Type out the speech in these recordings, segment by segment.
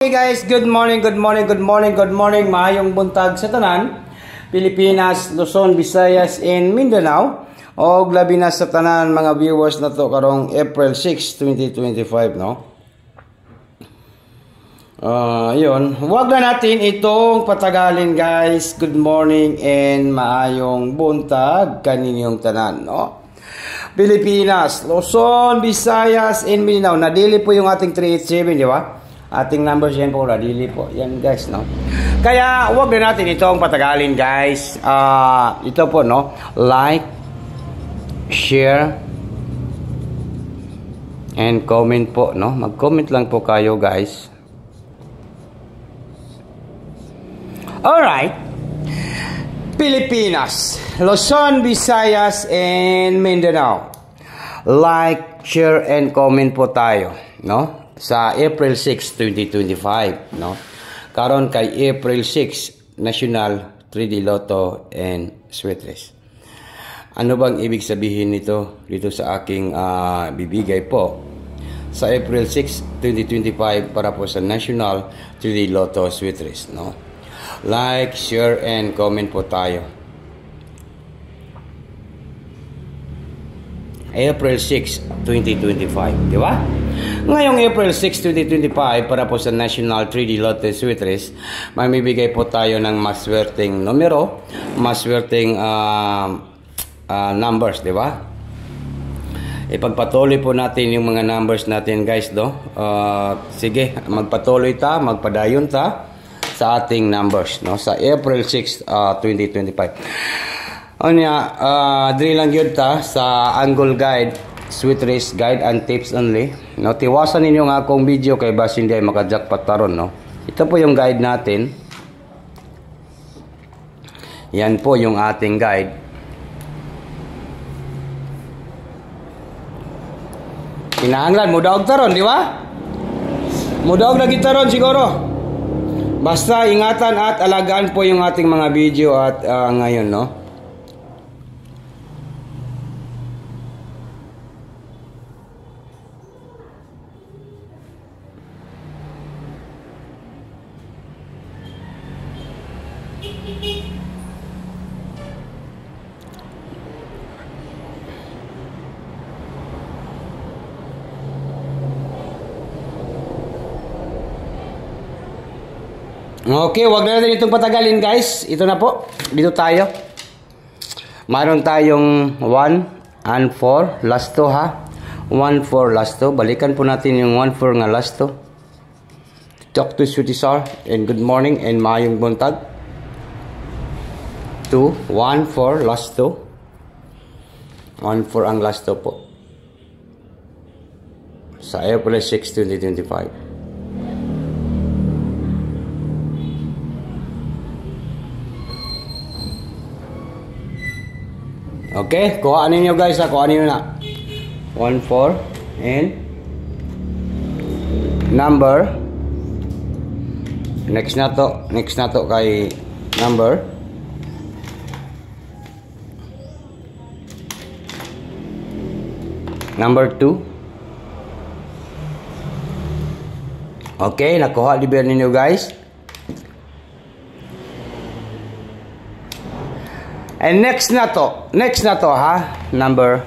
Hey guys, good morning. Maayong buntag sa tanan, Pilipinas, Luzon, Visayas, and Mindanao. O labi na sa tanan mga viewers na to karong April 6, 2025, no? Yun. Huwag na natin itong patagalin guys. Good morning and maayong buntag kaninyong tanan, no? Pilipinas, Luzon, Visayas, and Mindanao. Nadili po yung ating 387, di ba? Ating numbers yan po, radili po. Yan guys, no? Kaya, huwag na natin itong patagalin guys. Ito po, no? Like, share, and comment po, no? Mag-comment lang po kayo guys. Alright. Pilipinas, Luzon, Visayas, and Mindanao. Like, share, and comment po tayo, no? Sa April 6, 2025, no? Karon kay April 6, National 3D Lotto and Sweet Race. Ano bang ibig sabihin nito dito sa aking bibigay po sa April 6, 2025 para po sa National 3D Lotto Sweet Race, no? Like, share, and comment po tayo. April 6, 2025, di ba? Ngayong April 6, 2025, para po sa National 3D Lotto Sweet Race, mamibigay po tayo ng maswerteng numero, maswerteng numbers, di ba? Ipagpatuloy po natin yung mga numbers natin, guys, do. Sige, magpatuloy ta, magpadayon ta sa ating numbers, no? Sa April 6, 2025. Diri lang yun ta sa Angle Guide, Sweet Race Guide and Tips only. No, tiwasan ninyo nga akong video kay basin di ay maka-jackpot taron, no. Ito po yung guide natin. Yan po yung ating guide. Kinahanglan mudaog taron, di ba? Mudaog na gitaron siguro. Basta ingatan at alagaan po yung ating mga video at ngayon, no. Okay, wag na natin itong patagalin guys. Ito na po. Dito tayo. Mayroon tayong 1 and 4 last 2 ha. 1, 4 last 2. Balikan po natin yung 1, 4 nga last 2. Talk to Sweetie Sar and good morning and maayong buntag. 2, 1, 4 last 2. 1, 4 ang last 2 po. Sa April 6, 2025. Okay, kuhaan ninyo guys ha, kuhaan ninyo na 1, 4 and number next na to kay number number 2. Okay, nakuha liber ninyo guys. And next na to ha, number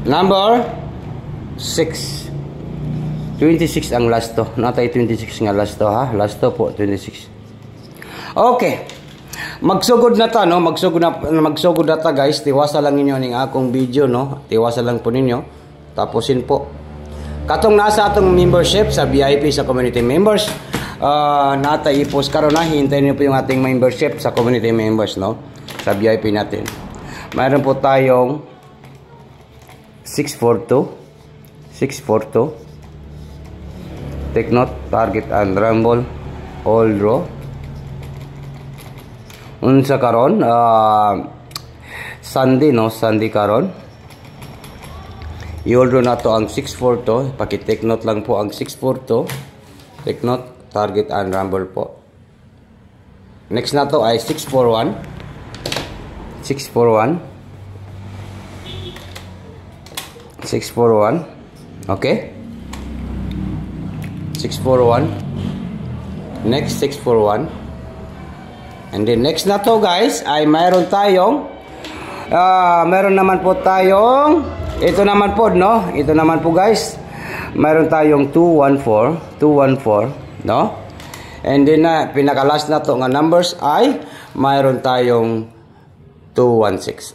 number 6. 26 ang last to. Natay 26 nga last to ha. Last to po 26. Okay. Magsugod na ta, no? Magsugod na ta guys. Tiwasa lang ninyo ning akong video, no? Tiwasa lang po ninyo. Tapusin po. Katong nasa atong membership sa VIP sa community members. Natay i-post karon na. Hintayin niyo po yung ating membership sa community members, no? Sa VIP natin. Mayroon po tayong 642 Take note, target and rumble, all draw. Unsa karon, Sunday, no? Sunday karon. I-all draw na to ang 6-4 to. Paki-take note lang po ang 6-4 to. Take note, target and rumble po. Next na to ay 6-4-1. 6-4-1. 6-4-1. Okay? 6-4-1. Next, 6-4-1. And then next na to guys, ay mayroon tayong meron naman po tayong ito naman po, no? Ito naman po guys. Mayroon tayong 2-1-4. 2-1-4, no? And then pinaka-last na to nga numbers ay mayroon tayong 2-1-6.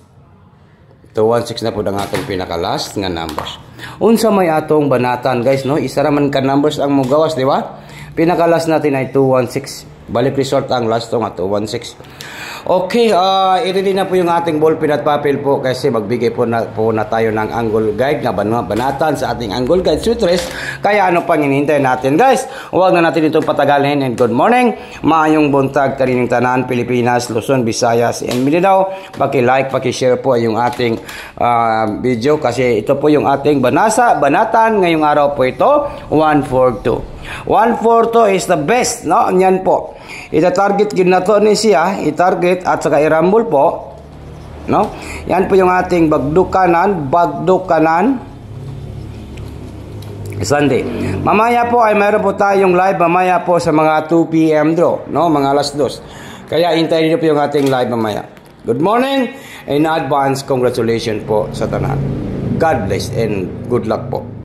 2-1-6 na po ang atong pinaka-last nga numbers. Unsa may atong banatan guys, no? Isa raman ka numbers ang mugawas, di ba? Pinaka-last natin ay 2-1-6. Balik resort ang last to nga 2-1-6. Okay, i-ready na po yung ating ballpen at papel po kasi magbigay po na tayo ng angle guide nga banatan sa ating angle guide sutras. Kaya ano pang hinihintay natin guys? Huwag na natin itong patagalin and good morning. Maayong buntag kanining tanan, Pilipinas, Luzon, Visayas, and Mindanao. Paki-like, paki-share po yung ating video kasi ito po yung ating banatan. Ngayong araw po ito, 142. 142 is the best, no? Yan po. Ita-target gid nato ni siya, i-target at saka i-rumble po, no? Yan po yung ating bagduk kanan, Sunday. Mamaya po ay mayroon po tayong live mamaya po sa mga 2 PM draw, no? Mga alas 2. Kaya hintayin niyo po yung ating live mamaya. Good morning in advance, congratulations po sa tanan. God bless and good luck po.